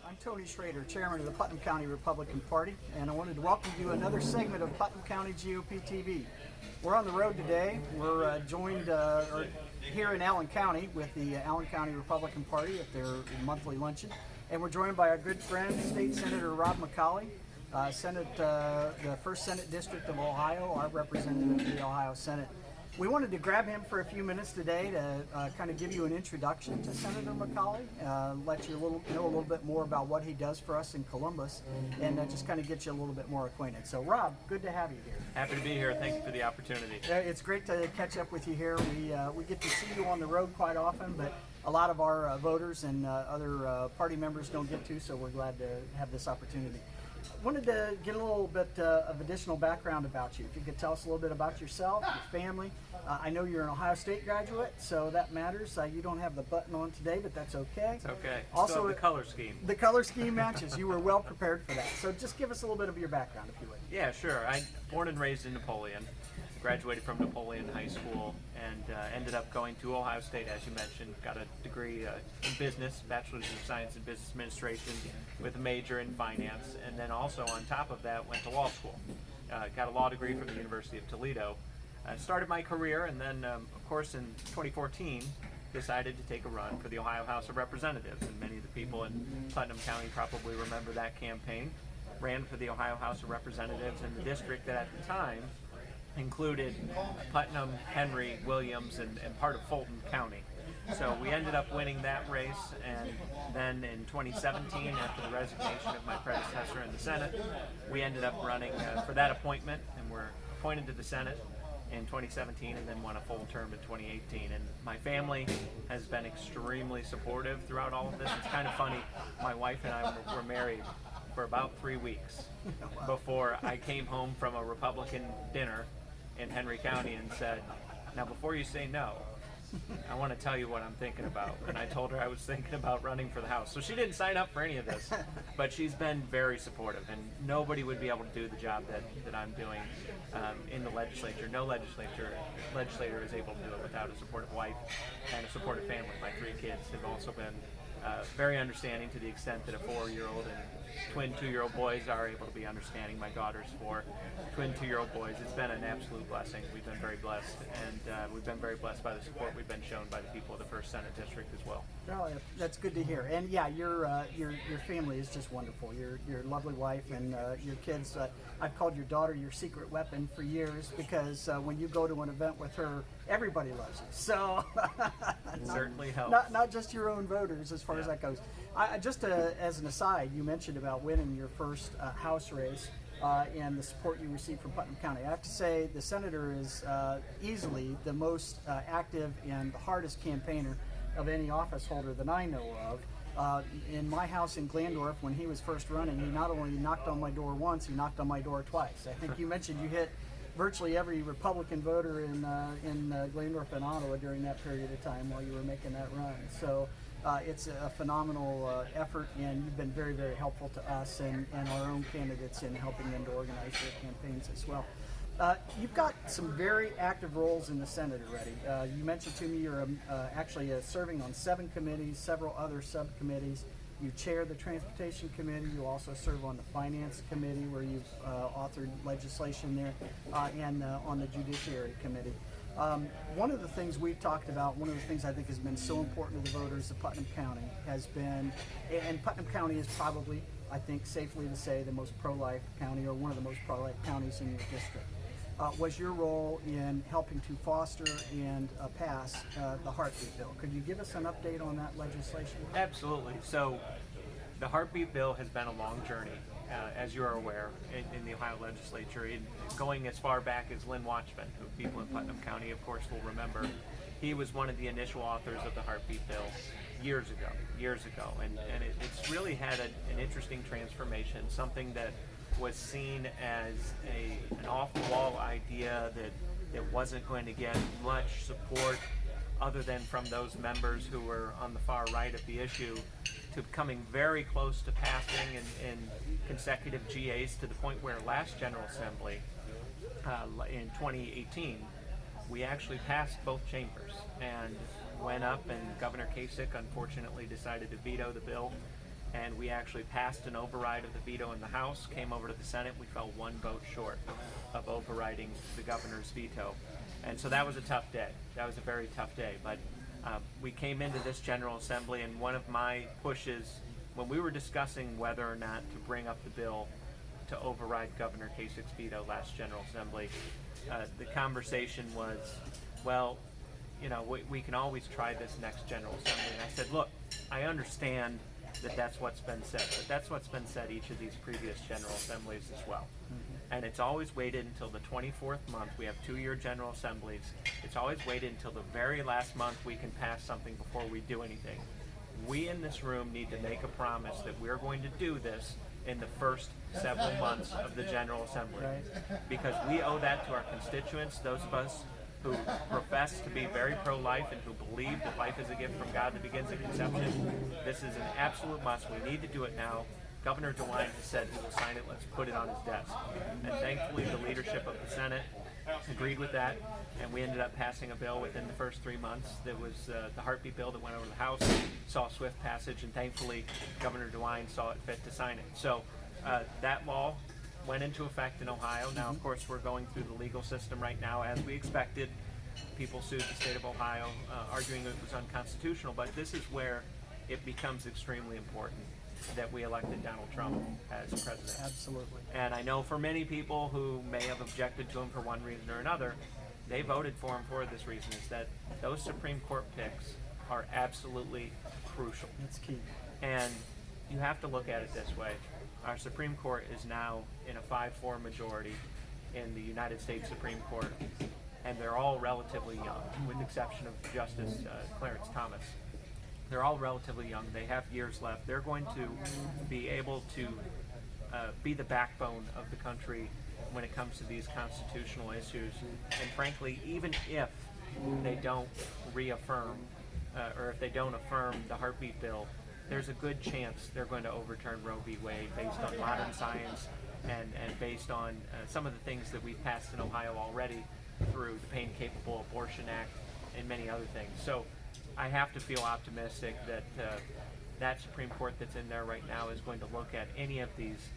I'm Tony Schrader, Chairman of the Putnam County Republican Party, and I wanted to welcome you to another segment of Putnam County GOPTV. We're on the road today. We're joined here in Allen County with the Allen County Republican Party at their monthly luncheon, and we're joined by our good friend, State Senator Rob McColley, the 1st Senate District of Ohio, our representative to the Ohio Senate. We wanted to grab him for a few minutes today to kind of give you an introduction to Senator McColley, let you know a little bit more about what he does for us in Columbus, and just kind of get you a little bit more acquainted. So, Rob, good to have you here. Happy to be here. Thank you for the opportunity. It's great to catch up with you here. We get to see you on the road quite often, but a lot of our voters and other party members don't get to, so we're glad to have this opportunity. Wanted to get a little bit of additional background about you. If you could tell us a little bit about yourself, your family. I know you're an Ohio State graduate, so that matters. You don't have the button on today, but that's okay. It's okay. Also, still have the color scheme. The color scheme matches. You were well prepared for that. So just give us a little bit of your background, if you would. Yeah, sure. I'm born and raised in Napoleon. Graduated from Napoleon High School and ended up going to Ohio State, as you mentioned. Got a degree in business, Bachelor's of Science in Business Administration with a major in finance. And then also on top of that, went to law school. Got a law degree from the University of Toledo. Started my career and then, of course, in 2014, decided to take a run for the Ohio House of Representatives. And many of the people in Putnam County probably remember that campaign. Ran for the Ohio House of Representatives in the district that at the time included Putnam, Henry, Williams, and part of Fulton County. So we ended up winning that race, and then in 2017, after the resignation of my predecessor in the Senate, we ended up running for that appointment, and were appointed to the Senate in 2017 and then won a full term in 2018. And my family has been extremely supportive throughout all of this. It's kind of funny, my wife and I were married for about 3 weeks before I came home from a Republican dinner in Henry County and said, now before you say no, I want to tell you what I'm thinking about. And I told her I was thinking about running for the House. So she didn't sign up for any of this, but she's been very supportive, and nobody would be able to do the job that I'm doing in the legislature. No legislator is able to do it without a supportive wife and a supportive family. My 3 kids have also been very understanding to the extent that a 4-year-old and twin 2-year-old boys are able to be understanding. My daughter's 4 twin 2-year-old boys. It's been an absolute blessing. We've been very blessed, and we've been very blessed by the support we've been shown by the people of the 1st Senate District as well. Oh, that's good to hear. And yeah, your family is just wonderful. Your lovely wife and your kids. I've called your daughter your secret weapon for years because when you go to an event with her, everybody loves you. So it certainly helps. Not just your own voters, as far as that goes. Just as an aside, you mentioned about winning your first House race and the support you received from Putnam County. I have to say the senator is easily the most active and the hardest campaigner of any office holder that I know of. In my house in Glandorf, when he was first running, he not only knocked on my door once, he knocked on my door twice. I think you mentioned you hit virtually every Republican voter in Glandorf and Ottawa during that period of time while you were making that run. So it's a phenomenal effort, and you've been very, very helpful to us and our own candidates in helping them to organize their campaigns as well. You've got some very active roles in the Senate already. You mentioned to me you're actually serving on 7 committees, several other subcommittees. You chair the Transportation Committee. You also serve on the Finance Committee, where you've authored legislation there, and on the Judiciary Committee. One of the things we've talked about, one of the things I think has been so important to the voters of Putnam County has been, and Putnam County is probably, I think safely to say, the most pro-life county, or one of the most pro-life counties in your district. Was your role in helping to foster and pass the heartbeat bill. Could you give us an update on that legislation? Absolutely. So the heartbeat bill has been a long journey, as you are aware, in the Ohio legislature, going as far back as Lynn Watchman, who people in Putnam County, of course, will remember. He was one of the initial authors of the heartbeat bill years ago. And it's really had an interesting transformation, something that was seen as an off-the-wall idea that wasn't going to get much support other than from those members who were on the far right of the issue, to coming very close to passing in consecutive GAs, to the point where last General Assembly in 2018, we actually passed both chambers and went up, and Governor Kasich unfortunately decided to veto the bill and we actually passed an override of the veto in the House, came over to the Senate. We fell one vote short of overriding the governor's veto. And so that was a tough day. That was a very tough day. But we came into this General Assembly, and one of my pushes, when we were discussing whether or not to bring up the bill to override Governor Kasich's veto last General Assembly, the conversation was, well, you know, we can always try this next General Assembly. And I said, look, I understand that that's what's been said, but that's what's been said each of these previous General Assemblies as well. And it's always waited until the 24th month. We have 2-year General Assemblies. It's always waited until the very last month we can pass something before we do anything. We in this room need to make a promise that we're going to do this in the first several months of the General Assembly. Because we owe that to our constituents, those of us who profess to be very pro-life and who believe that life is a gift from God that begins at conception. This is an absolute must. We need to do it now. Governor DeWine has said he will sign it. Let's put it on his desk. And thankfully, the leadership of the Senate agreed with that, and we ended up passing a bill within the first 3 months. That was the heartbeat bill that went over the House, saw swift passage, and thankfully, Governor DeWine saw it fit to sign it. So that law went into effect in Ohio. Now, of course, we're going through the legal system right now, as we expected. People sued the state of Ohio, arguing it was unconstitutional, but this is where it becomes extremely important that we elected Donald Trump as president. Absolutely. And I know for many people who may have objected to him for one reason or another, they voted for him for this reason, is that those Supreme Court picks are absolutely crucial. That's key. And you have to look at it this way. Our Supreme Court is now in a 5-4 majority in the United States Supreme Court, and they're all relatively young, with the exception of Justice Clarence Thomas. They're all relatively young. They have years left. They're going to be able to be the backbone of the country when it comes to these constitutional issues. And frankly, even if they don't reaffirm or if they don't affirm the heartbeat bill, there's a good chance they're going to overturn Roe v. Wade based on modern science and based on some of the things that we've passed in Ohio already through the Pain Capable Abortion Act and many other things. So I have to feel optimistic that that Supreme Court that's in there right now is going to look at any of these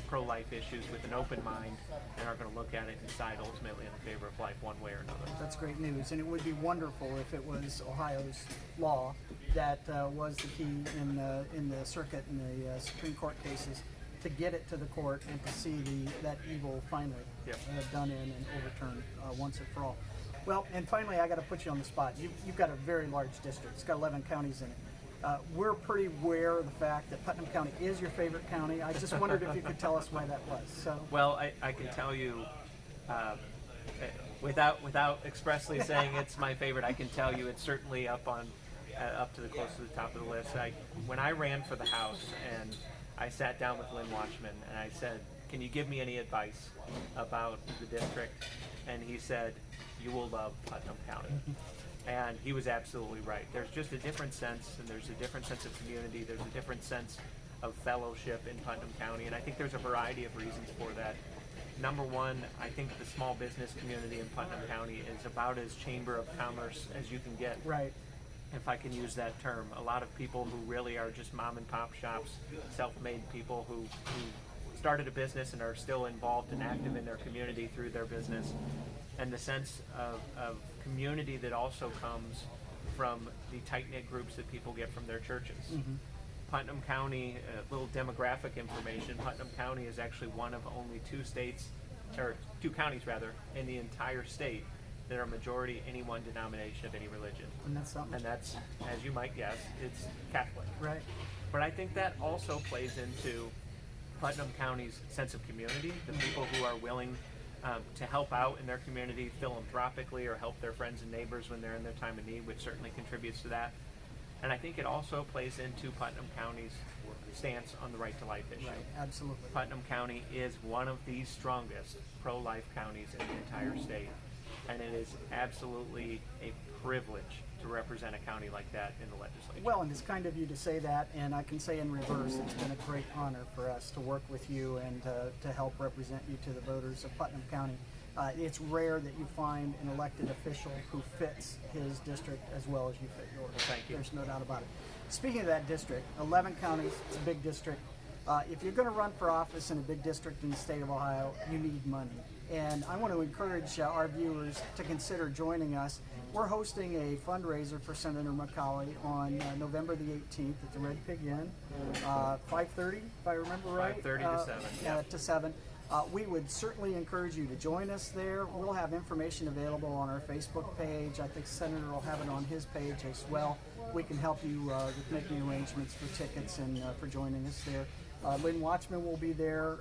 pro-life issues with an open mind and are going to look at it and decide ultimately in favor of life one way or another. That's great news, and it would be wonderful if it was Ohio's law that was the key in the circuit in the Supreme Court cases to get it to the court and to see that evil finally done in and overturned once and for all. Well, and finally, I got to put you on the spot. You've got a very large district. It's got 11 counties in it. We're pretty aware of the fact that Putnam County is your favorite county. I just wondered if you could tell us why that was. So. Well, I can tell you, without expressly saying it's my favorite, I can tell you it's certainly up to the close to the top of the list. When I ran for the House and I sat down with Lynn Watchman and I said, "Can you give me any advice about the district?" And he said, "You will love Putnam County." And he was absolutely right. There's just a different sense, and there's a different sense of community. There's a different sense of fellowship in Putnam County, and I think there's a variety of reasons for that. Number one, I think the small business community in Putnam County is about as chamber of commerce as you can get. Right. If I can use that term. A lot of people who really are just mom and pop shops, self-made people who started a business and are still involved and active in their community through their business. And the sense of community that also comes from the tight-knit groups that people get from their churches. Mm-hmm. Putnam County, little demographic information, Putnam County is actually one of only two counties rather, in the entire state that are majority any one denomination of any religion. And that's something. And that's, as you might guess, it's Catholic. Right. But I think that also plays into Putnam County's sense of community, the people who are willing to help out in their community philanthropically or help their friends and neighbors when they're in their time of need, which certainly contributes to that. And I think it also plays into Putnam County's stance on the right to life issue. Right, absolutely. Putnam County is one of the strongest pro-life counties in the entire state, and it is absolutely a privilege to represent a county like that in the legislature. Well, and it's kind of you to say that, and I can say in reverse, it's been a great honor for us to work with you and to help represent you to the voters of Putnam County. It's rare that you find an elected official who fits his district as well as you fit yours. Well, thank you. There's no doubt about it. speaking of that district, 11 counties, it's a big district. If you're going to run for office in a big district in the state of Ohio, you need money. And I want to encourage our viewers to consider joining us. We're hosting a fundraiser for Senator McColley on November the 18th at the Red Pig Inn, 5:30, if I remember right. 5:30 to 7. Yeah. To 7. We would certainly encourage you to join us there. We'll have information available on our Facebook page. I think Senator will have it on his page as well. We can help you with making arrangements for tickets and for joining us there. Lynn Watchman will be there.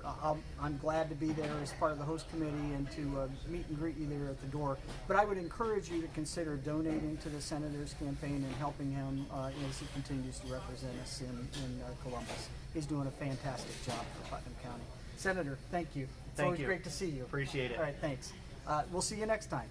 I'm glad to be there as part of the host committee and to meet and greet you there at the door. But I would encourage you to consider donating to the Senator's campaign and helping him as he continues to represent us in Columbus. He's doing a fantastic job for Putnam County. Senator, thank you. It's Thank always you. great to see you. Appreciate it. All right, thanks. We'll see you next time.